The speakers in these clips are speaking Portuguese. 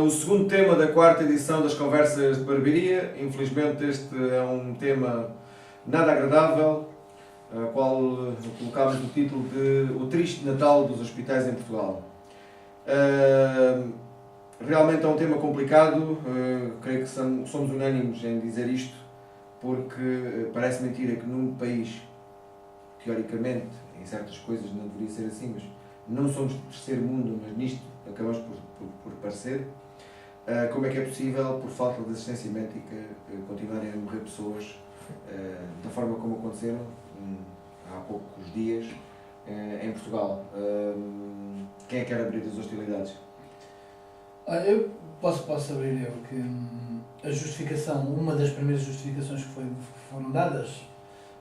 o segundo tema da quarta edição das Conversas de Barbearia. Infelizmente este é um tema nada agradável, a qual colocámos o título de O Triste Natal dos Hospitais em Portugal. Realmente é um tema complicado, creio que somos unânimes em dizer isto, porque parece mentira que num país, teoricamente, em certas coisas não deveria ser assim, mas não somos de terceiro mundo, mas nisto acabamos por parecer. Como é que é possível, por falta de assistência médica, continuarem a morrer pessoas da forma como aconteceram há poucos dias em Portugal? Quem é que quer abrir as hostilidades? Eu posso abrir eu, que a justificação, uma das primeiras justificações que foram dadas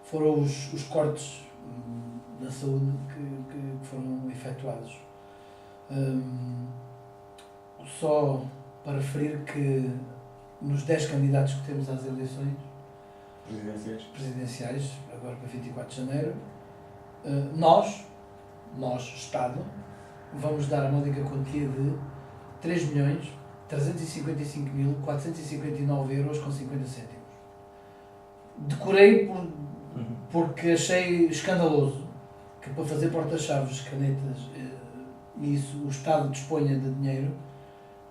foram os cortes da saúde que foram efetuados. Só para referir que nos 10 candidatos que temos às eleições presidenciais, agora para 24 de janeiro, nós, Estado, vamos dar a módica quantia de 3.355.459,50€. Decorei porque achei escandaloso que para fazer porta-chaves, canetas, isso o Estado disponha de dinheiro,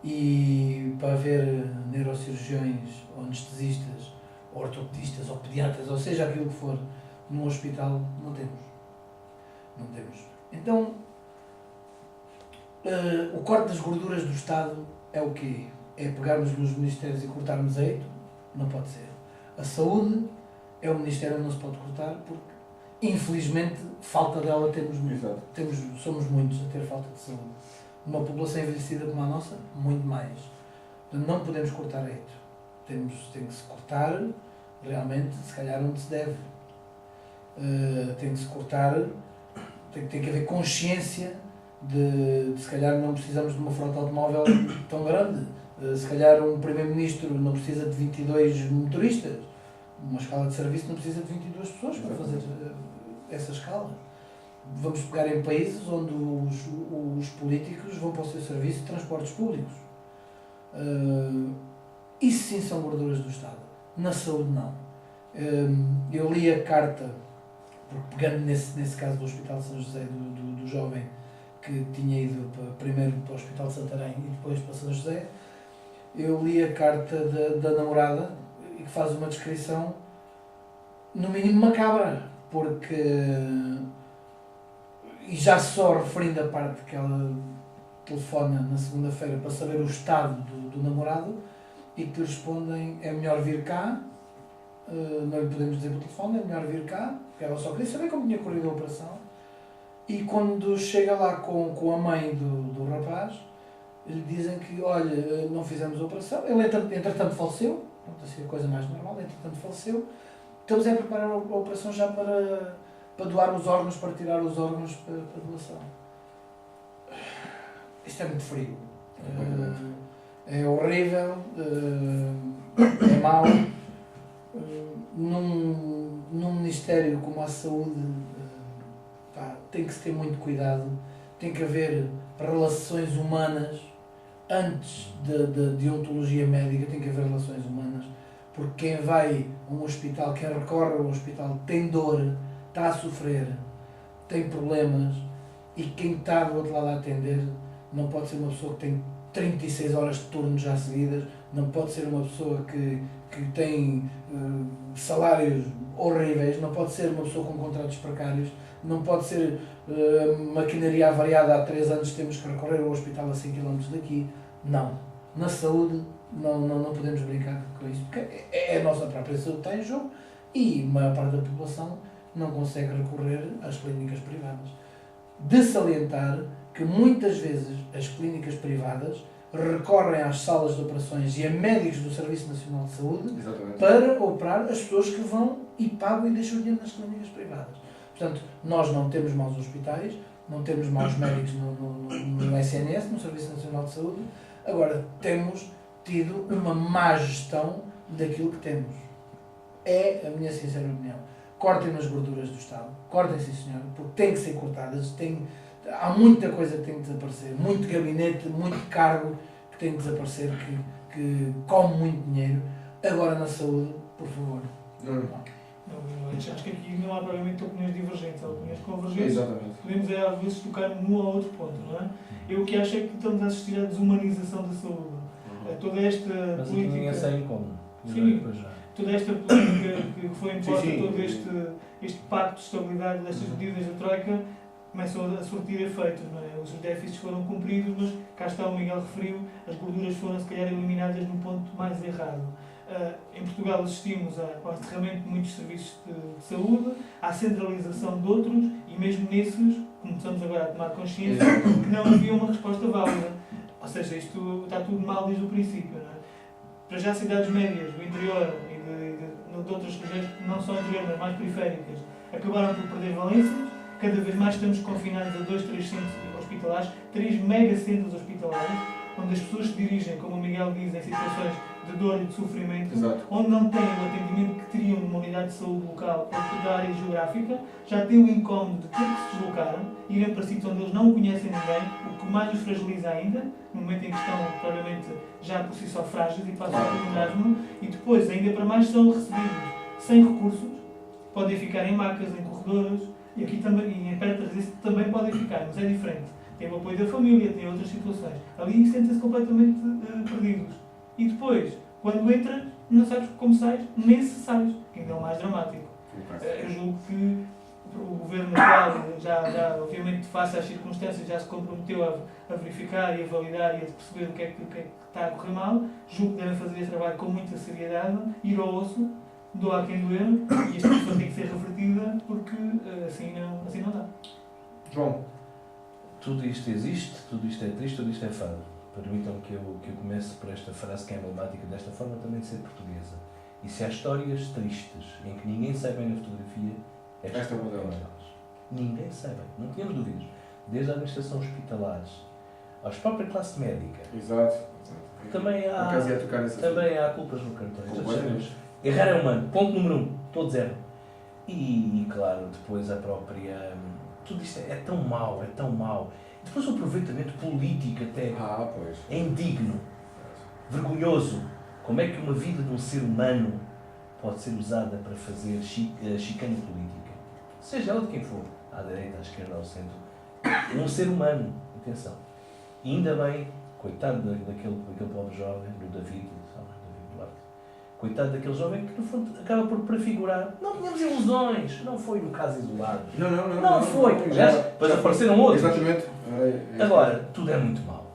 e para haver neurocirurgiões, ou anestesistas, ou ortopedistas, ou pediatras, ou seja aquilo que for, num hospital, não temos. Então, o corte das gorduras do Estado é o quê? É pegarmos nos ministérios e cortarmos eito? Não pode ser. A saúde é um ministério onde não se pode cortar, porque infelizmente falta dela temos muito. Somos muitos a ter falta de saúde. Uma população envelhecida como a nossa, muito mais. Portanto, não podemos cortar eito. Tem que se cortar realmente, se calhar, onde se deve. Tem que se cortar, tem que haver consciência de se calhar não precisamos de uma frota automóvel tão grande. Se calhar um primeiro-ministro não precisa de 22 motoristas. Uma escala de serviço não precisa de 22 pessoas para fazer essa escala. Vamos pegar em países onde os políticos vão para o seu serviço de transportes públicos. Isso sim são gorduras do Estado. Na saúde não. Eu li a carta, porque pegando nesse caso do Hospital de São José, do jovem que tinha ido primeiro para o Hospital de Santarém e depois para São José, eu li a carta da namorada, e que faz uma descrição no mínimo macabra, porque, e já só referindo a parte que ela telefona na segunda-feira para saber o estado do namorado, e que lhe respondem: é melhor vir cá, não lhe podemos dizer por telefone, é melhor vir cá, porque ela só queria saber como tinha corrido a operação. E quando chega lá com a mãe do rapaz, lhe dizem que, olha, não fizemos a operação, ele entretanto faleceu, assim, a coisa mais normal, entretanto faleceu, estamos a preparar a operação já para doar os órgãos, para tirar os órgãos para doação. Isto é muito frio. É horrível, é mau. Num ministério como a saúde, tem que se ter muito cuidado, tem que haver relações humanas antes de ontologia médica, tem que haver relações humanas, porque quem vai a um hospital, quem recorre ao hospital tem dor, está a sofrer, tem problemas, e quem está do outro lado a atender não pode ser uma pessoa que tem 36 horas de turno já seguidas, não pode ser uma pessoa que tem salários horríveis, não pode ser uma pessoa com contratos precários, não pode ser maquinaria avariada. Há 3 anos temos que recorrer ao hospital a 100 km daqui. Não. Na saúde não podemos brincar com isso, porque é a nossa própria saúde que está em jogo, e a maior parte da população não consegue recorrer às clínicas privadas. De salientar que muitas vezes as clínicas privadas recorrem às salas de operações e a médicos do Serviço Nacional de Saúde. Exatamente. Para operar as pessoas que vão e pagam e deixam o dinheiro nas clínicas privadas. Portanto, nós não temos maus hospitais, não temos maus médicos no SNS, no Serviço Nacional de Saúde. Agora, temos tido uma má gestão daquilo que temos. É a minha sincera opinião. Cortem nas gorduras do Estado. Cortem, sim senhor, porque têm que ser cortadas. Há muita coisa que tem que desaparecer. Muito gabinete, muito cargo que tem que desaparecer, que come muito dinheiro. Agora na saúde, por favor. Acho que aqui não há provavelmente opiniões divergentes, há opiniões convergentes. Exatamente. Podemos às vezes tocar num ou outro ponto, não é? Eu o que acho é que estamos a assistir à desumanização da saúde. Toda esta Mas política. ninguém sai em como. Sim. Toda esta política que foi imposta, Sim. todo este pacto de estabilidade destas medidas da Troika, começam a surtir efeitos, não é? Os déficits foram cumpridos, mas cá está, o Miguel referiu, as gorduras foram se calhar eliminadas no ponto mais errado. Em Portugal assistimos ao encerramento de muitos serviços de saúde, à centralização de outros e mesmo nesses começamos agora a tomar consciência que não havia uma resposta válida. Ou seja, isto está tudo mal desde o princípio, não é? Para já cidades médias do interior e de outras regiões que não são interior, mas mais periféricas, acabaram por perder valências. Cada vez mais estamos confinados a 2, 3 centros hospitalares, 3 megacentros hospitalares, onde as pessoas se dirigem, como o Miguel diz, em situações de dor e de sofrimento, Exato. onde não têm o atendimento que teriam numa unidade de saúde local ou da área geográfica, já têm o incómodo de ter que se deslocar, irem para sítios onde eles não conhecem ninguém, o que mais os fragiliza ainda, no momento em que estão, provavelmente, já por si só frágeis e passam por um marasmo, e depois, ainda para mais, são recebidos sem recursos, podem ficar em macas, em corredores, e aqui também, e em perto também podem ficar, mas é diferente. Tem o apoio da família, tem outras situações. Ali sentem-se completamente perdidos. E depois, quando entras, não sabes como sais, nem se sais, que ainda é o mais dramático. Eu julgo que o governo atual, já obviamente, face às circunstâncias, já se comprometeu a verificar e a validar e a perceber o que é que está a correr mal. Julgo que devem fazer esse trabalho com muita seriedade, ir ao osso, doar quem doer, e esta questão tem que ser refletida, porque assim não dá. João. Tudo isto existe, tudo isto é triste, tudo isto é fado. Permitam que eu comece por esta frase que é emblemática desta forma também de ser portuguesa. E se há histórias tristes em que ninguém sai bem na fotografia, esta é uma delas. Ninguém sai bem, não tínhamos dúvidas. Desde a administração hospitalares, à própria classe médica. Exato. Também há culpas no cartão. Errar é humano. Ponto número 1. Todos erram. E claro, depois a própria... Tudo isto é tão mau, é tão mau. Depois o aproveitamento político até é indigno, vergonhoso. Como é que uma vida de um ser humano pode ser usada para fazer chicane política? Seja ela de quem for, à direita, à esquerda, ao centro. Um ser humano, atenção. E ainda bem, coitado daquele pobre jovem, do David Duarte. Coitado daquele jovem que, no fundo, acaba por prefigurar. Não tínhamos ilusões. Não foi um caso isolado. Não foi. Aliás, depois apareceram outros. Exatamente. Agora, tudo é muito mau.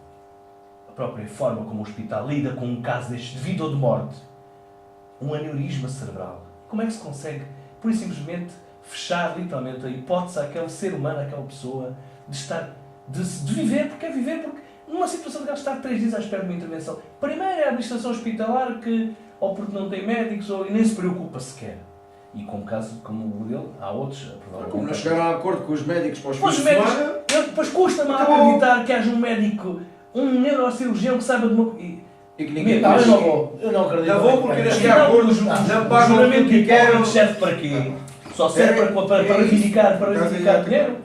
A própria forma como o hospital lida com um caso deste, de vida ou de morte. Um aneurisma cerebral. Como é que se consegue, por simplesmente, fechar literalmente a hipótese àquele ser humano, àquela pessoa, de viver, porque é viver, porque numa situação de estar 3 dias à espera de uma intervenção. Primeiro é a administração hospitalar que ou porque não tem médicos, ou nem se preocupa sequer. E como caso como o dele, há outros. Como não chegaram a acordo com os médicos para os fins de semana... Depois custa-me a acreditar que haja um médico, um neurocirurgião que saiba de uma... E que ninguém... Não, eu não vou. Eu não acredito. Não vou porque não cheguei a acordo. Não pagam o que querem. Serve para quê? Só serve para reivindicar dinheiro?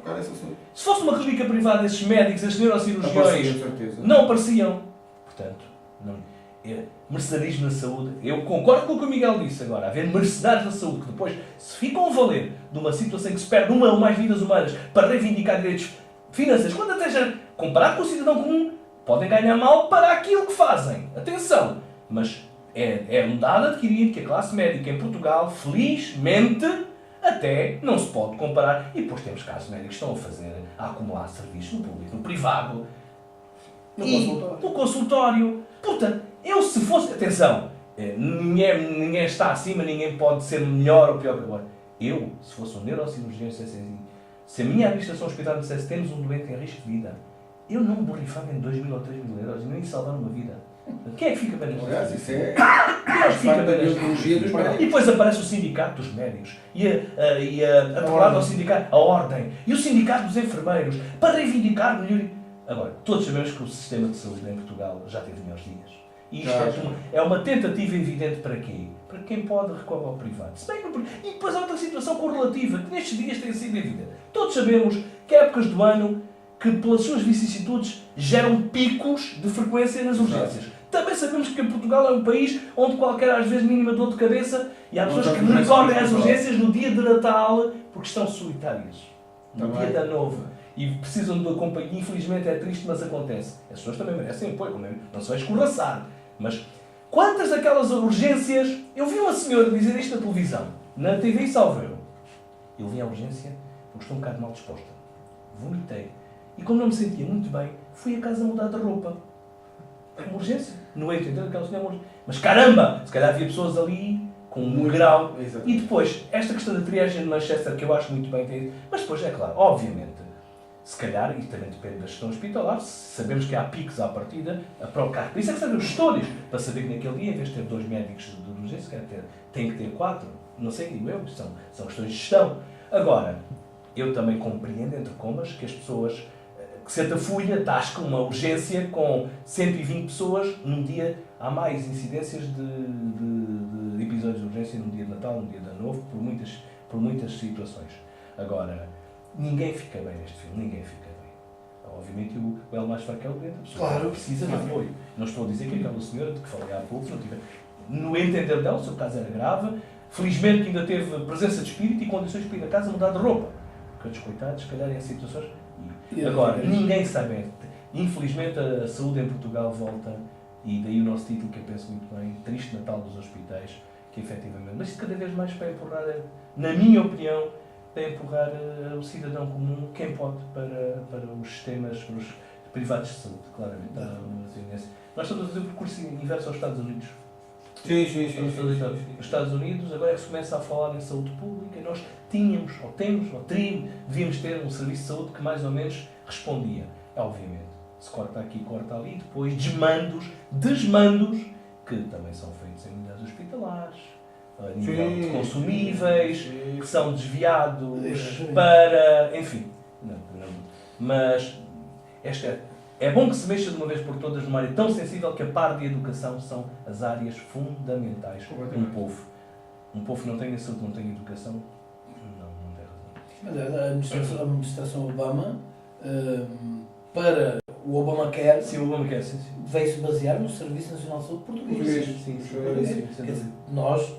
Se fosse uma clínica privada, esses médicos, esses neurocirurgiões, não apareciam. Portanto, mercenarismo na saúde. Eu concordo com o que o Miguel disse agora. Haver mercenários na saúde que depois se ficam a valer de uma situação em que se perde uma ou mais vidas humanas para reivindicar direitos financeiros, quando até já, comparado com o cidadão comum, podem ganhar mal para aquilo que fazem. Atenção! Mas é um dado adquirido que a classe médica em Portugal, felizmente, até não se pode comparar. E depois temos casos médicos que estão a acumular serviços no público, no privado, no consultório. Portanto, eu se fosse... Atenção, ninguém está acima, ninguém pode ser melhor ou pior que agora. Eu, se fosse um neurocirurgião, se a minha administração hospitalar dissesse temos um doente em risco de vida, eu não me borrifava em 2.000 ou 3.000 euros e não ia salvar uma vida. Quem é que fica bem nisto? Aliás, isso é... Quem é que fica bem nisto? E depois aparece o sindicato dos médicos e a sindicato, a ordem e o sindicato dos enfermeiros para reivindicar melhor. Agora, todos sabemos que o sistema de saúde em Portugal já teve melhores dias. E isto é uma tentativa evidente para quê? Para quem pode recorrer ao privado. Se bem que, e depois há outra situação correlativa, que nestes dias tem sido evidente. Todos sabemos que há épocas do ano que pelas suas vicissitudes geram picos de frequência nas urgências. Também sabemos que Portugal é um país onde qualquer às vezes mínima dor de cabeça e há pessoas que recorrem às urgências no dia de Natal porque estão solitárias. No dia da Nova. E precisam de companhia. Infelizmente é triste, mas acontece. As pessoas também merecem apoio, não se vai escorraçar. Mas quantas daquelas urgências... Eu vi uma senhora dizer isto na televisão, na TV Salveiro. Eu vim à urgência porque estou um bocado mal disposta. Vomitei. E como não me sentia muito bem, fui a casa mudar de roupa. É uma urgência. Não é entender aquela senhora urgência. Mas caramba! Se calhar havia pessoas ali com um grau. Exato. E depois, esta questão da triagem de Manchester, que eu acho muito bem, mas depois, é claro, obviamente, se calhar, e também depende da gestão hospitalar, sabemos que há picos à partida, a própria. Por isso é que servem os gestores, para saber que naquele dia, em vez de ter 2 médicos de urgência, tem que ter 4. Não sei, digo eu, são questões de gestão. Agora, eu também compreendo, entre comas, que as pessoas que se atafuia, tasca uma urgência com 120 pessoas, num dia há mais incidências de episódios de urgência num dia de Natal, num dia de Ano Novo, por muitas situações. Agora, ninguém fica bem neste filme, ninguém fica bem. Obviamente o elo mais fraco é o doente, a pessoa Claro. precisa de apoio. Não estou a dizer que aquela senhora de que falei há pouco, não tive... No entender dela, o seu caso era grave, felizmente que ainda teve presença de espírito e condições para ir a casa mudar de roupa. Porque os coitados, se calhar, em situações... Agora, ninguém sabe. Infelizmente a saúde em Portugal volta, e daí o nosso título, que eu penso muito bem, Triste Natal dos Hospitais, que efetivamente... Mas isto cada vez mais para empurrar, na minha opinião, para empurrar o cidadão comum, quem pode, para os sistemas, para os privados de saúde, claramente. Nós estamos a fazer o percurso inverso aos Estados Unidos. Sim. Os Estados Unidos, agora é que se começa a falar em saúde pública, nós tínhamos, ou temos, ou devíamos ter um serviço de saúde que mais ou menos respondia. Obviamente, se corta aqui, corta ali, depois desmandos, que também são feitos em unidades hospitalares, a nível de consumíveis, que são desviados para... Enfim, mas é bom que se mexa de uma vez por todas numa área tão sensível que a par de educação são as áreas fundamentais de um povo. Um povo que não tem saúde, não tem educação, não tem razão. Mas a administração Obama, para o Obamacare, Sim, o Obama quer, sim. veio-se basear no Serviço Nacional de Saúde Português. Sim. Quer dizer, nós,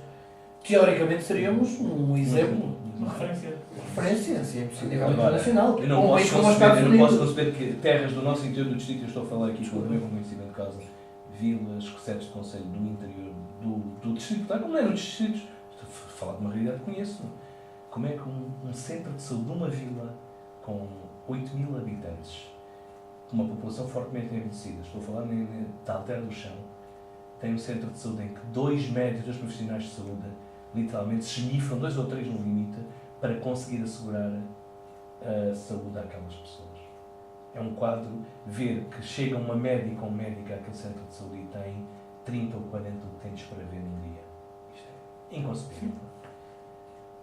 teoricamente, seríamos um exemplo, Uma referência. referência Sim, a nível Agora, internacional. Eu não Um país como os Estados posso Unidos. conceber que terras do nosso interior do distrito, eu estou a falar aqui com o meu conhecimento de causa, vilas, sedes de conselho do interior do distrito, tal como não é nos distritos, estou a falar de uma realidade que conheço. Como é que um centro de saúde de uma vila com 8.000 habitantes, com uma população fortemente envelhecida, estou a falar de Altera do Chão, tem um centro de saúde em que 2 médicos, 2 profissionais de saúde, literalmente se esmifram, 2 ou 3 no limite, para conseguir assegurar a saúde àquelas pessoas. É um quadro ver que chega uma médica ou um médico àquele centro de saúde e tem 30 ou 40 utentes para ver num dia. Isto é inconcebível.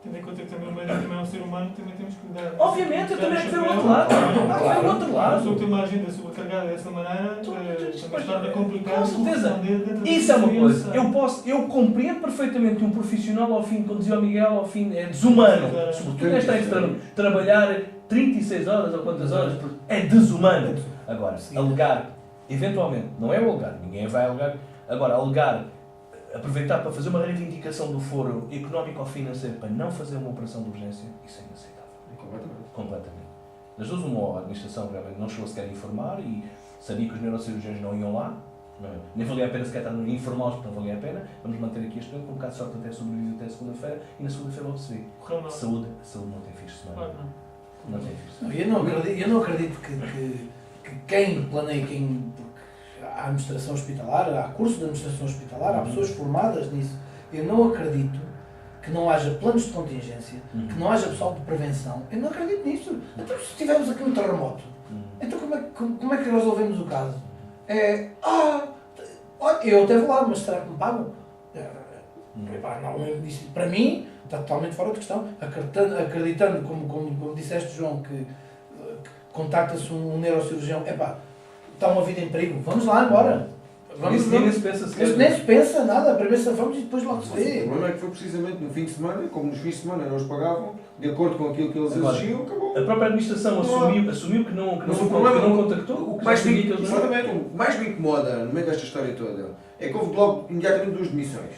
Tendo em conta que também o médico também é um ser humano, também temos que cuidar. Obviamente, eu também quero ver o outro lado. Ver o outro A pessoa que lado. tem uma agenda sobrecarregada dessa maneira, também se torna complicado. Com certeza. Dentro Isso é uma experiência. coisa. Eu compreendo perfeitamente que um profissional, ao fim, como dizia o Miguel, ao fim é desumano. Sobretudo nesta tem que trabalhar 36 horas ou quantas horas, é desumano. Agora, alegar, eventualmente, não é o alegar, ninguém vai alegar. Agora, alegar, aproveitar para fazer uma reivindicação do foro económico ou financeiro para não fazer uma operação de urgência, isso é inaceitável. Completamente. Das duas, uma, a administração realmente não chegou sequer a informar e sabia que os neurocirurgiões não iam lá, nem valia a pena sequer estar a informá-los, porque não valia a pena. Vamos manter aqui este tempo, com um bocado de sorte até sobreviver até segunda-feira, e na segunda-feira vou perceber. Correu mal. Saúde não tem fins de semana. Claro, não. Não tem fins de semana. Eu não acredito que quem planeia, porque há administração hospitalar, há curso de administração hospitalar, há pessoas formadas nisso. Eu não acredito que não haja planos de contingência, que não haja pessoal de prevenção. Eu não acredito nisso. Então, se tivermos aqui um terremoto, então como é que resolvemos o caso? Eu até vou lá, mas será que me pagam? Não, isso, para mim, está totalmente fora de questão. Acreditando como disseste, João, que contacta-se um neurocirurgião, está uma vida em perigo, vamos lá embora. Vamos, nem se pensa sequer. Mas nem se pensa nada, primeiro safamos e depois logo se O vê. problema é que foi precisamente no fim de semana, como nos fins de semana não os pagavam, de acordo com aquilo que eles Agora, exigiam, acabou. A própria administração assumiu que não Mas o problema- contactou, O que mais já sabia me, que eles não- exatamente, o que mais me incomoda no meio desta história toda é que houve logo imediatamente 2 demissões.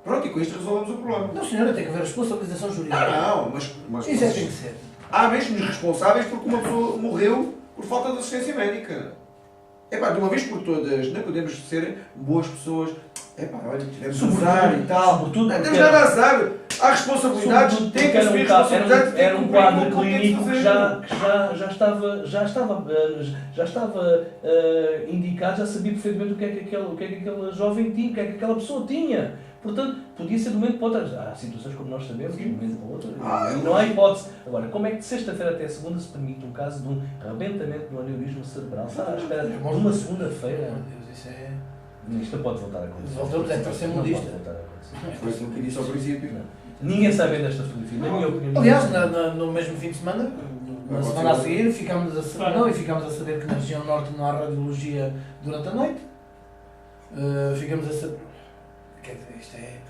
Pronto, e com isto resolvemos o problema. Não, senhora, tem que haver responsabilização jurídica. Não, mas Isso é que tem que ser. há mesmo os responsáveis porque uma pessoa morreu por falta de assistência médica. Epá, de uma vez por todas, não podemos ser boas pessoas. Epá, olha, tivemos azar e tal. Sobretudo Não porque temos nada a azar. Há responsabilidades, sobretudo tem que porque assumir responsabilidades. era um quadro clínico que fazer. já estava indicado, já sabia perfeitamente o que é que aquela jovem tinha, o que é que aquela pessoa tinha. Portanto, podia ser de um momento para o outro. Há situações como nós sabemos, de um momento para o outro. E não há hipótese. Agora, como é que de sexta-feira até segunda se permite um caso de um arrebentamento do aneurisma cerebral? Está à espera de uma segunda-feira? Meu Deus, isso é... Isto não pode voltar a acontecer. Voltamos a ser Não mundista. pode voltar a acontecer. Foi aquilo que disse ao princípio. Ninguém sabe desta fotografia, na minha opinião. Aliás, no mesmo fim de semana, na Pode semana a ser. seguir, ficámos a saber, não, e ficámos a saber que na região norte não há radiologia durante a noite. Ficamos a saber. Quer dizer, isto é.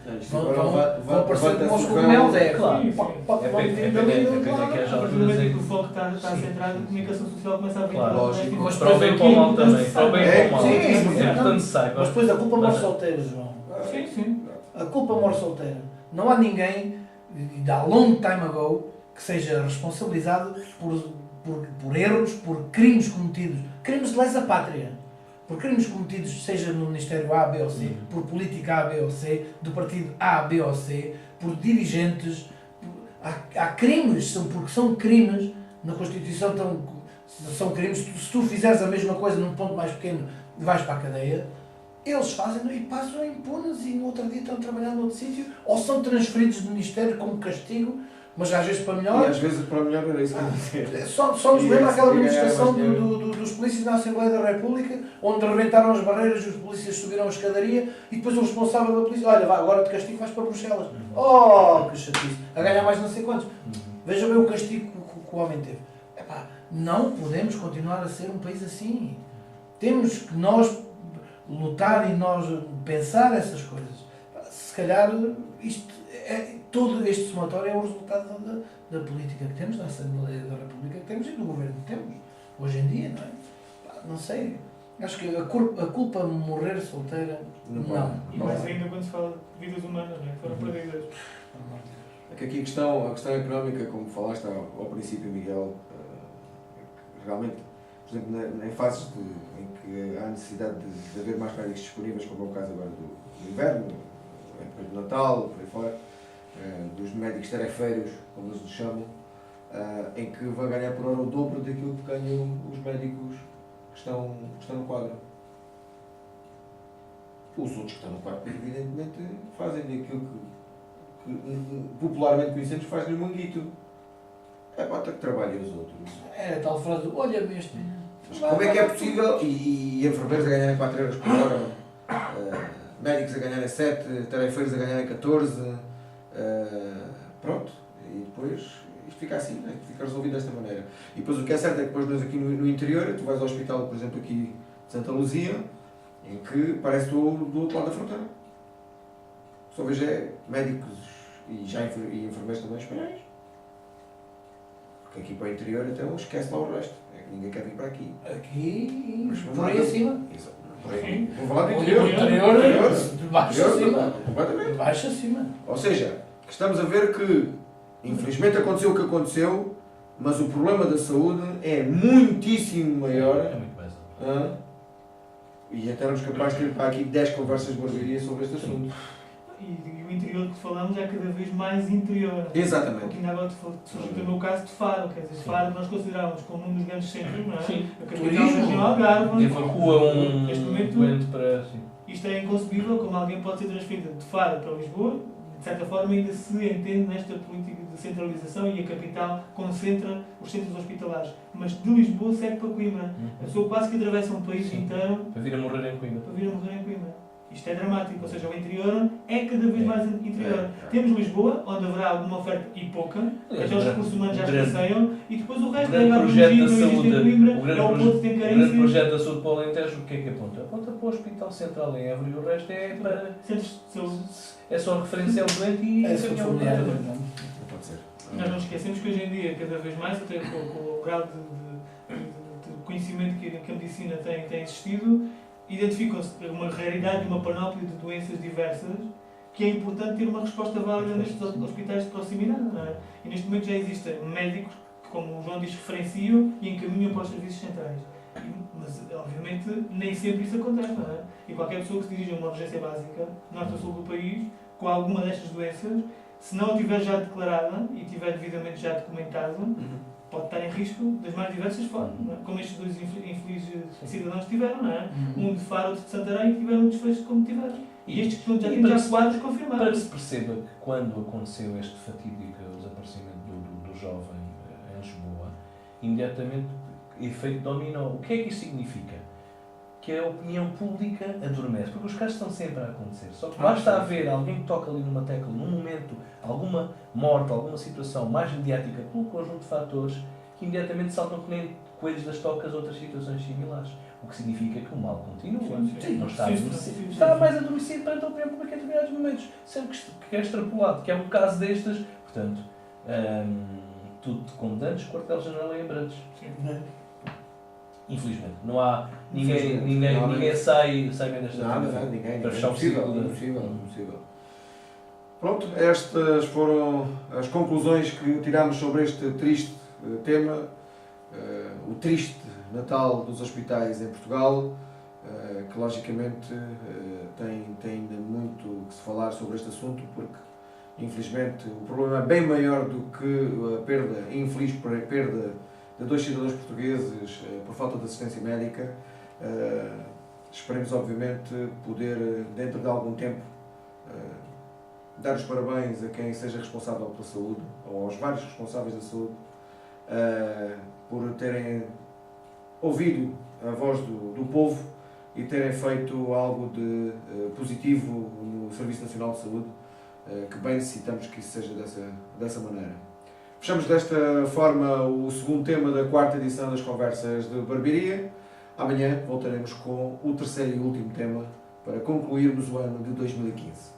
Vão aparecer como os cogumelos, é. Claro. Pode É pena que haja A partir do momento em que o alturas foco está centrado, a comunicação social começa a vir Claro. Lógico. Mas para o bem e para o mal também. Para o bem e para o mal. Sim, É sim, importante se saiba. Mas depois a culpa morre Mas- solteiro, João. Sim, sim. A culpa morre solteira. Não há ninguém, de há long time ago, que seja responsabilizado por erros, por crimes cometidos. Crimes de lesa pátria. Por crimes cometidos, seja no Ministério A, B ou C, por política A, B ou C, do partido A, B ou C, por dirigentes. Há crimes, porque são crimes, na Constituição são crimes. Se tu fizeres a mesma coisa num ponto mais pequeno, vais para a cadeia. Eles fazem e passam impunes e no outro dia estão a trabalhar noutro sítio, ou são transferidos do Ministério como castigo, mas às vezes para E melhor. às vezes para melhor era isso que eu dizia. Só nos lembra aquela E manifestação ganhava dos polícias na Assembleia da República, onde rebentaram as barreiras e os polícias subiram a escadaria e depois o responsável da polícia, olha, agora de castigo vais para Bruxelas. Oh, que chatice! A ganhar mais não sei quantos. Veja bem o castigo que o homem teve. Epá, não podemos continuar a ser um país assim. Temos que nós lutar e nós pensar essas coisas. Se calhar todo este somatório é o resultado da política que temos, da Assembleia da República que temos e do governo que temos hoje em dia, não é? Não sei. Acho que a culpa de morrer solteira, não. E mais ainda quando se fala de vidas humanas, não é? Foram perdidas. É que aqui a questão económica, como falaste ao princípio, Miguel, realmente, por exemplo, em fases em que há necessidade de haver mais médicos disponíveis, como é o caso agora do inverno, época de Natal, por aí fora, dos médicos tarefeiros, como eles os chamam, em que vão ganhar por hora o dobro daquilo que ganham os médicos que estão no quadro. Os outros que estão no quadro, evidentemente, fazem aquilo que popularmente conhecemos, fazem o manguito. É para que trabalhem os outros. É a tal frase, olha-me este. Mas como é que é possível, e enfermeiros a ganharem 4 euros por hora, médicos a ganharem 7, tarefeiros a ganharem 14, pronto, e depois isto fica assim, né? Fica resolvido desta maneira. E depois o que é certo é que depois nós aqui no interior, tu vais ao hospital, por exemplo, aqui de Santa Luzia, em que parece que estou do outro lado da fronteira. Só vejo médicos e enfermeiros também espanhóis. Porque aqui para o interior, então, esquece lá o resto. É que ninguém quer vir para aqui. Aqui, Mas por aí acima. Exato. Por aí. Vou falar do O interior. interior, de baixo acima. Completamente. De baixo acima. Ou seja, estamos a ver que, infelizmente, aconteceu o que aconteceu, mas o problema da saúde é muitíssimo maior. É muito mais. E até éramos capazes de ter para aqui 10 conversas de barbearia sobre este assunto. E o interior que falamos é cada vez mais interior. Exatamente. Porque ainda agora surgiu também o caso de Faro, quer dizer, Faro nós considerávamos como um dos grandes centros, não é? Sim. A capital da Turismo. região Algarve. Evacua Neste momento, doente para. Sim. isto é inconcebível, como alguém pode ser transferido de Faro para Lisboa. De certa forma ainda se entende nesta política de centralização e a capital concentra os centros hospitalares. Mas de Lisboa segue para Coimbra. A pessoa quase que atravessa um país Sim. inteiro Para vir a morrer em Coimbra. para vir a morrer em Coimbra. Isto é dramático, ou seja, o interior é cada vez mais interior. Temos Lisboa, onde haverá alguma oferta e pouca, até os recursos humanos já escasseiam, e depois o resto é a projeto da Mogi, saúde, Coimbra, o é o grande Porto, tem o grande carência. projeto da saúde para o Alentejo, o que é que aponta? Aponta para o Hospital Central em Évora e o resto é para... Centros de saúde. É só referência ao doente e É só encaminhar o familiar, doente. não. Não pode ser. Nós não esquecemos que hoje em dia, cada vez mais, até com o grau de conhecimento que a medicina tem existido, identificam-se uma raridade e uma panóplia de doenças diversas que é importante ter uma resposta válida nestes hospitais de proximidade, não é? E neste momento já existem médicos que, como o João diz, referenciam e encaminham para os serviços centrais. Mas, obviamente, nem sempre isso acontece, não é? E qualquer pessoa que se dirija a uma urgência básica, norte ou sul do país, com alguma destas doenças, se não a tiver já declarada e tiver devidamente já documentada, pode estar em risco das mais diversas formas, não é? Como estes dois infelizes cidadãos tiveram, não é? Um de Faro, outro de Santarém, e tiveram um desfecho como tiveram. E estes que já têm já quadros confirmados. Para que se perceba que quando aconteceu este fatídico desaparecimento do jovem em Lisboa, imediatamente efeito dominó. O que é que isso significa? Que a opinião pública adormece, porque os casos estão sempre a acontecer. Só que basta haver alguém que toca ali numa tecla, num momento, alguma morte, alguma situação mais mediática, por um conjunto de fatores, que imediatamente saltam que nem coelhos das tocas outras situações similares. O que significa que o mal continua. Sim, Não está adormecido. sim. Está mais adormecido perante a opinião pública em determinados momentos. Sempre que é extrapolado, que é um caso destes, portanto, tudo com dantes, quartel-general em Abrantes. Infelizmente. Não há. Ninguém sai bem desta Nada, ninguém. Para fechar o ciclo. Impossível. Pronto, estas foram as conclusões que tiramos sobre este triste tema, o triste Natal dos hospitais em Portugal, que logicamente tem ainda muito que se falar sobre este assunto, porque infelizmente o problema é bem maior do que a perda, infeliz perda de 2 cidadãos portugueses por falta de assistência médica. Esperemos obviamente poder, dentro de algum tempo, dar os parabéns a quem seja responsável pela saúde, ou aos vários responsáveis da saúde, por terem ouvido a voz do povo e terem feito algo de positivo no Serviço Nacional de Saúde, que bem necessitamos que isso seja dessa maneira. Fechamos desta forma o segundo tema da 4ª edição das Conversas de Barbearia. Amanhã voltaremos com o terceiro e último tema para concluirmos o ano de 2015.